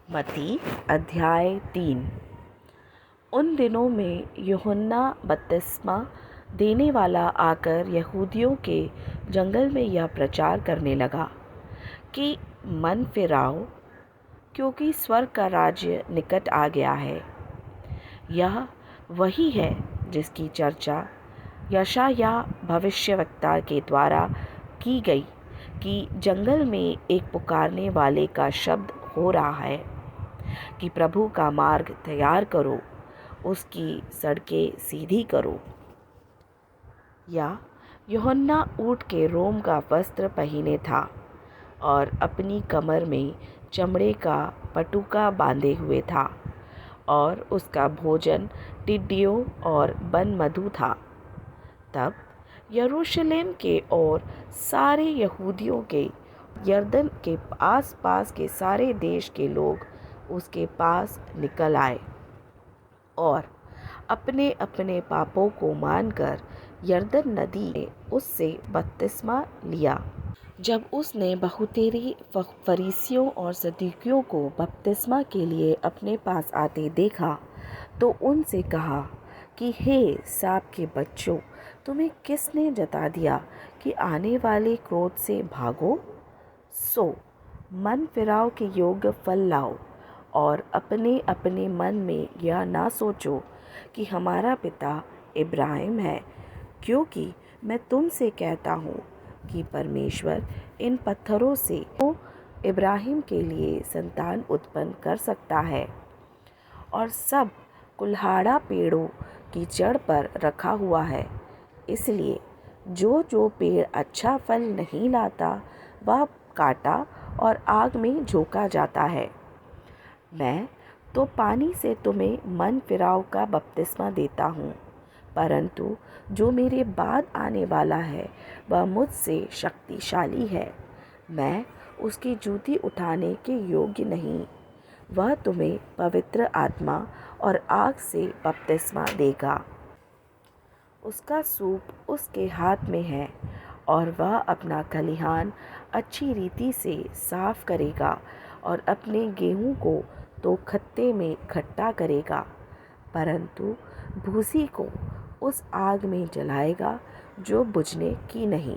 मत्ती अध्याय 3। उन दिनों में यूहन्ना बपतिस्मा देने वाला आकर यहूदियों के जंगल में यह प्रचार करने लगा कि मन फिराओ, क्योंकि स्वर्ग का राज्य निकट आ गया है। यह वही है जिसकी चर्चा यशायाह भविष्यवक्ता के द्वारा की गई कि जंगल में एक पुकारने वाले का शब्द हो रहा है कि प्रभु का मार्ग तैयार करो, उसकी सड़कें सीधी करो। या यूहन्ना ऊँट के रोम का वस्त्र पहने था और अपनी कमर में चमड़े का पटुका बांधे हुए था, और उसका भोजन टिड्डियों और बनमधु था। तब यरूशलेम के और सारे यहूदियों के यरदन के आस पास के सारे देश के लोग उसके पास निकल आए और अपने अपने पापों को मानकर यरदन नदी में उससे बपतिस्मा लिया। जब उसने बहुतेरे फरीसियों और सदूकियों को बपतिस्मा के लिए अपने पास आते देखा तो उनसे कहा कि हे सांप के बच्चों, तुम्हें किसने जता दिया कि आने वाले क्रोध से भागो? सो मन फिराव के योग्य फल लाओ और अपने अपने मन में यह ना सोचो कि हमारा पिता इब्राहिम है, क्योंकि मैं तुमसे कहता हूँ कि परमेश्वर इन पत्थरों से इब्राहिम के लिए संतान उत्पन्न कर सकता है। और सब कुल्हाड़ा पेड़ों की जड़ पर रखा हुआ है, इसलिए जो जो पेड़ अच्छा फल नहीं लाता वह काटा और आग में झोंका जाता है। मैं तो पानी से तुम्हें मन फिराव का बपतिस्मा देता हूँ, परंतु जो मेरे बाद आने वाला है वह मुझसे शक्तिशाली है। मैं उसकी जूती उठाने के योग्य नहीं। वह तुम्हें पवित्र आत्मा और आग से बपतिस्मा देगा। उसका सूप उसके हाथ में है और वह अपना खलिहान अच्छी रीति से साफ करेगा और अपने गेहूं को तो खत्ते में इकट्ठा करेगा, परंतु भूसी को उस आग में जलाएगा जो बुझने की नहीं।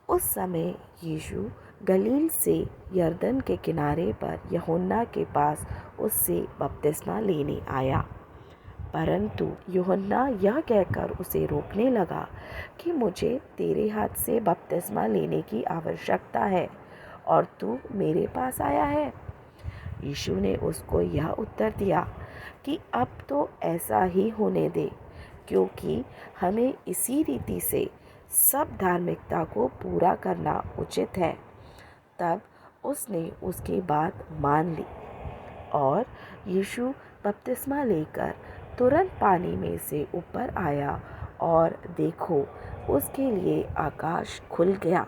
उस समय यीशु गलील से यरदन के किनारे पर यूहन्ना के पास उससे बपतिस्मा लेने आया, परंतु यूहन्ना यह कहकर उसे रोकने लगा कि मुझे तेरे हाथ से बपतिस्मा लेने की आवश्यकता है और तू मेरे पास आया है। यीशु ने उसको यह उत्तर दिया कि अब तो ऐसा ही होने दे, क्योंकि हमें इसी रीति से सब धार्मिकता को पूरा करना उचित है। तब उसने उसकी बात मान ली और यीशु बपतिस्मा लेकर तुरंत पानी में से ऊपर आया, और देखो उसके लिए आकाश खुल गया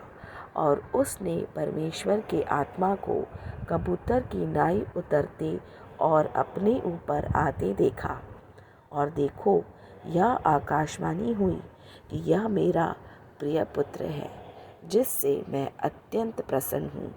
और उसने परमेश्वर के आत्मा को कबूतर की नाई उतरते और अपने ऊपर आते देखा। और देखो यह आकाशवाणी हुई कि यह मेरा प्रिय पुत्र है, जिससे मैं अत्यंत प्रसन्न हूँ।